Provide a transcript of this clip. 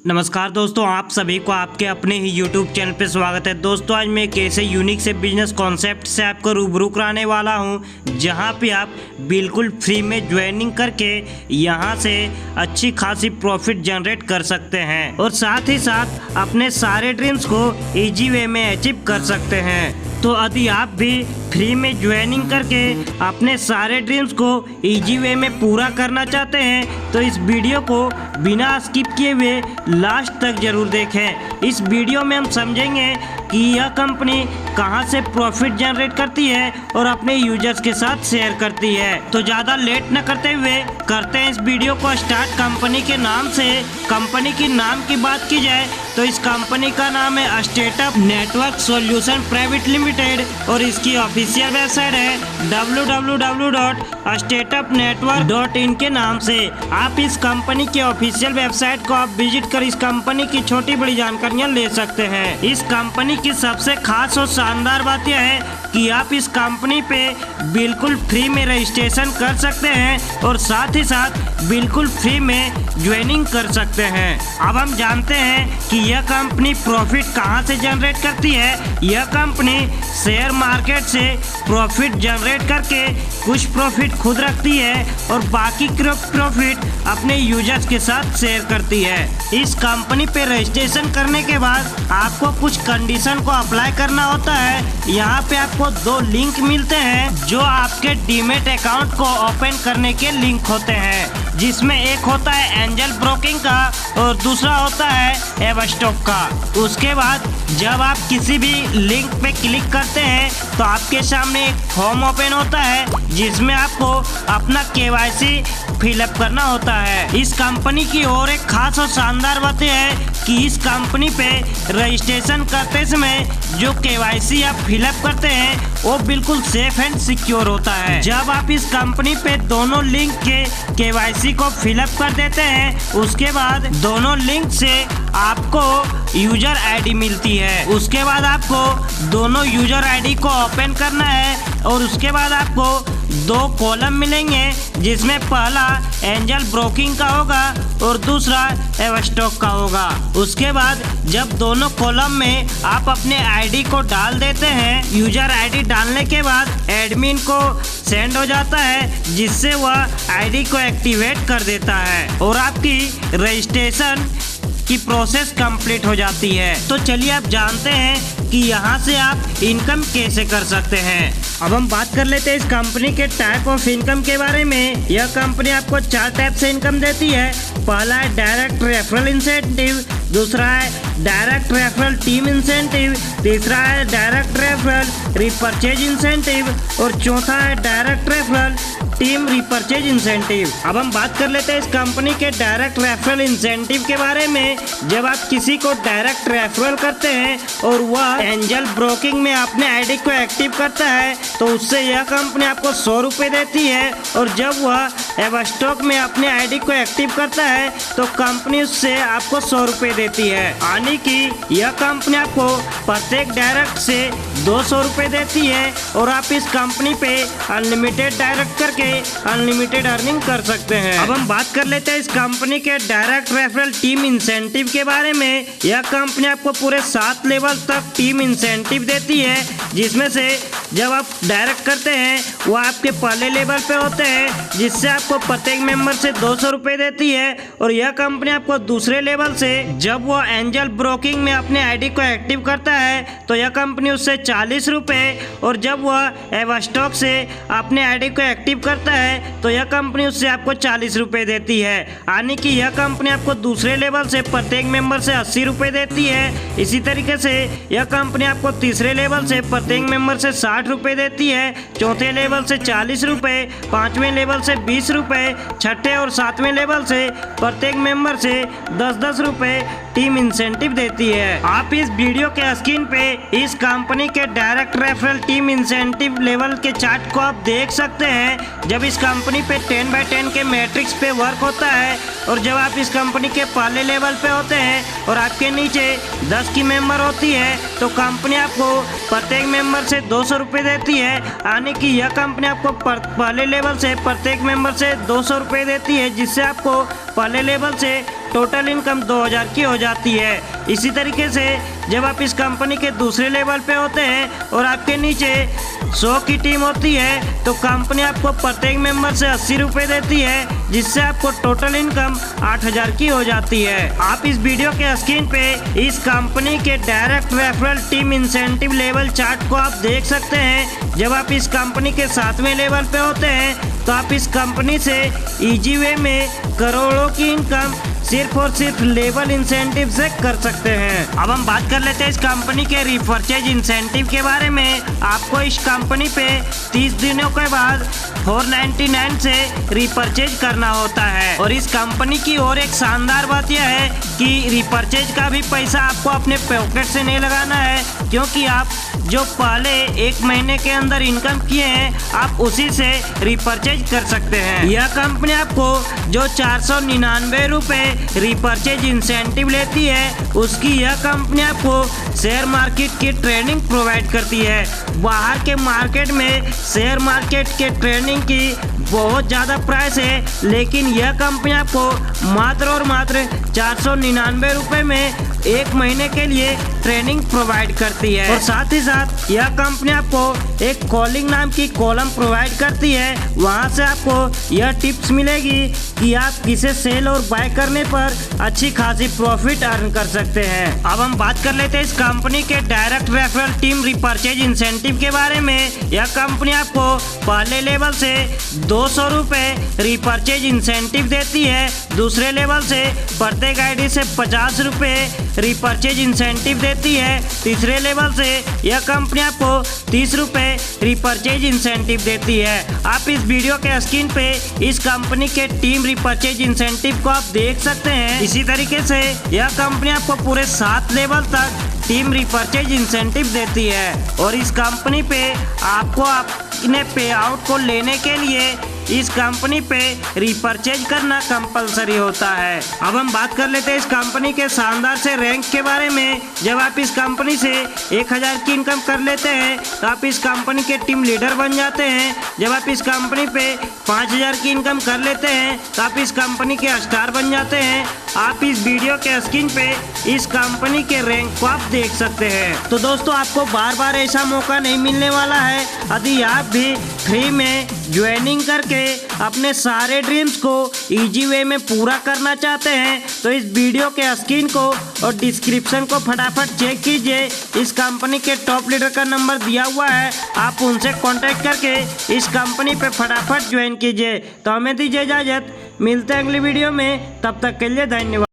नमस्कार दोस्तों, आप सभी को आपके अपने ही YouTube चैनल पे स्वागत है। दोस्तों आज मैं एक ऐसे यूनिक से बिजनेस कॉन्सेप्ट से आपको रूबरू कराने वाला हूं जहां पे आप बिल्कुल फ्री में ज्वाइनिंग करके यहां से अच्छी खासी प्रॉफिट जनरेट कर सकते हैं और साथ ही साथ अपने सारे ड्रीम्स को इजी वे में अचीव कर सकते हैं। तो यदि आप भी फ्री में ज्वाइनिंग करके अपने सारे ड्रीम्स को इजी वे में पूरा करना चाहते हैं तो इस वीडियो को बिना स्किप किए हुए लास्ट तक जरूर देखें। इस वीडियो में हम समझेंगे कि यह कंपनी कहां से प्रॉफिट जनरेट करती है और अपने यूजर्स के साथ शेयर करती है। तो ज़्यादा लेट न करते हुए करते हैं इस वीडियो को स्टार्ट। कंपनी के नाम से कंपनी की नाम की बात की जाए तो इस कंपनी का नाम है स्टेटअप नेटवर्क सॉल्यूशन प्राइवेट लिमिटेड और इसकी ऑफिशियल वेबसाइट है www.startupnetwork.in के नाम से। आप इस कंपनी की ऑफिशियल वेबसाइट को आप विजिट कर इस कंपनी की छोटी बड़ी जानकारियां ले सकते हैं। इस कंपनी की सबसे खास और शानदार बात यह है कि आप इस कंपनी पे बिल्कुल फ्री में रजिस्ट्रेशन कर सकते हैं और साथ ही साथ बिल्कुल फ्री में ज्वाइनिंग कर सकते हैं। अब हम जानते हैं कि यह कंपनी प्रॉफिट कहां से जनरेट करती है। यह कंपनी शेयर मार्केट से प्रॉफिट जनरेट करके कुछ प्रॉफिट खुद रखती है और बाकी प्रॉफिट अपने यूजर्स के साथ शेयर करती है। इस कंपनी पे रजिस्ट्रेशन करने के बाद आपको कुछ कंडीशन को अप्लाई करना होता है। यहाँ पे आपको 2 लिंक मिलते हैं जो आपके डीमेट अकाउंट को ओपन करने के लिंक होते हैं, जिसमें एक होता है एंजल ब्रोकिंग का और दूसरा होता है एवस्टॉक का। उसके बाद जब आप किसी भी लिंक पे क्लिक करते हैं तो आपके सामने एक फॉर्म ओपन होता है जिसमें आपको अपना KYC फिलअप करना होता है। इस कंपनी की और एक खास और शानदार बात है कि इस कंपनी पे रजिस्ट्रेशन करते समय जो KYC आप फिलअप करते हैं वो बिल्कुल सेफ एंड सिक्योर होता है। जब आप इस कंपनी पे दोनों लिंक के KYC को फिलअप कर देते हैं उसके बाद दोनों लिंक से आपको यूजर आईडी मिलती है। उसके बाद आपको दोनों यूजर आईडी को ओपन करना है और उसके बाद आपको 2 कॉलम मिलेंगे जिसमें पहला एंजल ब्रोकिंग का होगा और दूसरा एवस्टॉक का होगा। उसके बाद जब दोनों कॉलम में आप अपने आईडी को डाल देते हैं, यूजर आईडी डालने के बाद एडमिन को सेंड हो जाता है जिससे वह आईडी को एक्टिवेट कर देता है और आपकी रजिस्ट्रेशन की प्रोसेस कंप्लीट हो जाती है। तो चलिए आप जानते हैं कि यहाँ से आप इनकम कैसे कर सकते हैं। अब हम बात कर लेते हैं इस कंपनी के टाइप ऑफ इनकम के बारे में। यह कंपनी आपको 4 टाइप से इनकम देती है। पहला है डायरेक्ट रेफरल इंसेंटिव, दूसरा है डायरेक्ट रेफरल टीम इंसेंटिव, तीसरा है डायरेक्ट रेफरल रिपर्चेज इंसेंटिव और चौथा है direct referral team repurchase incentive. अब हम बात कर लेते हैं इस कंपनी के डायरेक्ट रेफरल इंसेंटिव के बारे में। जब आप किसी को डायरेक्ट रेफरल करते हैं और वह एंजल ब्रोकिंग में अपने आईडी को एक्टिव करता है तो उससे यह कंपनी आपको 100 रुपये देती है और जब वह एवस्टॉक में अपने आईडी को एक्टिव करता है तो कंपनी उससे आपको 100 रुपये देती है। यानी कि यह कंपनी आपको प्रत्येक डायरेक्ट से 200 रुपये देती है और आप इस कंपनी पे अनलिमिटेड डायरेक्ट करके अनलिमिटेड अर्निंग कर सकते हैं। अब हम बात कर लेते हैं इस कंपनी के डायरेक्ट रेफरल टीम इंसेंटिव के बारे में। यह कंपनी आपको पूरे 7 लेवल तक टीम इंसेंटिव देती है, जिसमें से जब आप डायरेक्ट करते हैं वो आपके पहले लेवल पे होते हैं जिससे आपको प्रत्येक मेंबर से 200 रुपये देती है और यह कंपनी आपको दूसरे लेवल से जब वो एंजल ब्रोकिंग में अपने आईडी को एक्टिव करता है तो यह कंपनी उससे 40 रुपये और जब वह एवस्टॉक से अपने आईडी को एक्टिव करता है तो यह कंपनी उससे आपको 40 रुपये देती है। यानी कि यह कंपनी आपको दूसरे लेवल से प्रत्येक मेंबर से 80 रुपये देती है। इसी तरीके से यह कंपनी आपको तीसरे लेवल से प्रत्येक मेंबर से 60 रुपये देती है, चौथे लेवल से 40 रुपये, 5वें लेवल से 20 रुपये, छठे और 7वें लेवल से प्रत्येक मेंबर से 10-10 रुपये टीम इंसेंटिव देती है। आप इस वीडियो के स्क्रीन पे इस कंपनी के direct referral team incentive level के चार्ट को आप देख सकते हैं। जब इस कंपनी पे 10/10 के मैट्रिक्स पे वर्क होता है और जब आप इस कंपनी के पहले लेवल पे होते हैं और आपके नीचे 10 की मेंबर होती है तो कंपनी आपको प्रत्येक मेंबर से 200 रुपये देती है। यानी कि यह कंपनी आपको पहले लेवल से प्रत्येक मेंबर से 200 रुपये देती है, जिससे आपको पहले लेवल से टोटल इनकम 2000 की हो जाती है। इसी तरीके से जब आप इस कंपनी के दूसरे लेवल पे होते हैं और आपके नीचे 100 की टीम होती है तो कंपनी आपको प्रत्येक मेंबर से 80 रुपये देती है, जिससे आपको टोटल इनकम 8000 की हो जाती है। आप इस वीडियो के स्क्रीन पे इस कंपनी के direct referral team incentive level chart को आप देख सकते हैं। जब आप इस कंपनी के 7वें लेवल पे होते हैं तो आप इस कंपनी से इजी वे में करोड़ों की इनकम सिर्फ और सिर्फ लेवल इंसेंटिव से कर सकते हैं। अब हम बात कर लेते हैं इस कंपनी के रिपर्चेज इंसेंटिव के बारे में। आपको इस कंपनी पे 30 दिनों के बाद 499 से रिपर्चेज करना होता है। और इस कंपनी की और एक शानदार बात यह है कि रिपर्चेज का भी पैसा आपको अपने पॉकेट से नहीं लगाना है, क्योंकि आप जो पहले 1 महीने के अंदर इनकम किए हैं आप उसी से रिपर्चेज कर सकते हैं। यह कंपनी आपको जो 499 रुपये रिपर्चेज इंसेंटिव लेती है, उसकी यह कंपनी आपको शेयर मार्केट की ट्रेनिंग प्रोवाइड करती है। बाहर के मार्केट में शेयर मार्केट के ट्रेनिंग की बहुत ज़्यादा प्राइस है, लेकिन यह कंपनी आपको मात्र और मात्र 499 रुपये में 1 महीने के लिए ट्रेनिंग प्रोवाइड करती है। और साथ ही साथ यह कंपनी आपको एक कॉलिंग नाम की कॉलम प्रोवाइड करती है। वहां से आपको यह टिप्स मिलेगी कि आप किसे सेल और बाय करने पर अच्छी खासी प्रॉफिट अर्न कर सकते हैं। अब हम बात कर लेते हैं इस कंपनी के direct referral team repurchase incentive के बारे में। यह कंपनी आपको पहले लेवल से 200 रुपये रिपर्चेज इंसेंटिव देती है, दूसरे लेवल से प्रत्येक आईडी से 50 रुपये रिपर्चेज इंसेंटिव देती है, तीसरे लेवल से यह कंपनी आपको 30 रुपये रिपर्चेज इंसेंटिव देती है। आप इस वीडियो के स्क्रीन पे इस कंपनी के टीम रिपर्चेज इंसेंटिव को आप देख सकते हैं। इसी तरीके से यह कंपनी आपको पूरे 7 लेवल तक टीम रिपर्चेज इंसेंटिव देती है। और इस कंपनी पे आपको अपने पे आउट को लेने के लिए इस कंपनी पे रिपर्चेज करना कंपलसरी होता है। अब हम बात कर लेते हैं इस कंपनी के शानदार से रैंक के बारे में। जब आप इस कंपनी से 1000 की इनकम कर लेते हैं तो आप इस कंपनी के टीम लीडर बन जाते हैं। जब आप इस कंपनी पे 5000 की इनकम कर लेते हैं तो आप इस कंपनी के स्टार बन जाते हैं। आप इस वीडियो के स्क्रीन पे इस कंपनी के रैंक को आप देख सकते हैं। तो दोस्तों, आपको बार बार ऐसा मौका नहीं मिलने वाला है। यदि आप भी फ्री में ज्वाइनिंग करके अपने सारे ड्रीम्स को इजी वे में पूरा करना चाहते हैं तो इस वीडियो के स्क्रीन को और डिस्क्रिप्शन को फटाफट चेक कीजिए। इस कंपनी के टॉप लीडर का नंबर दिया हुआ है, आप उनसे कांटेक्ट करके इस कंपनी पे फटाफट ज्वाइन कीजिए। तो हमें दीजिए इजाजत, मिलते हैं अगली वीडियो में, तब तक के लिए धन्यवाद।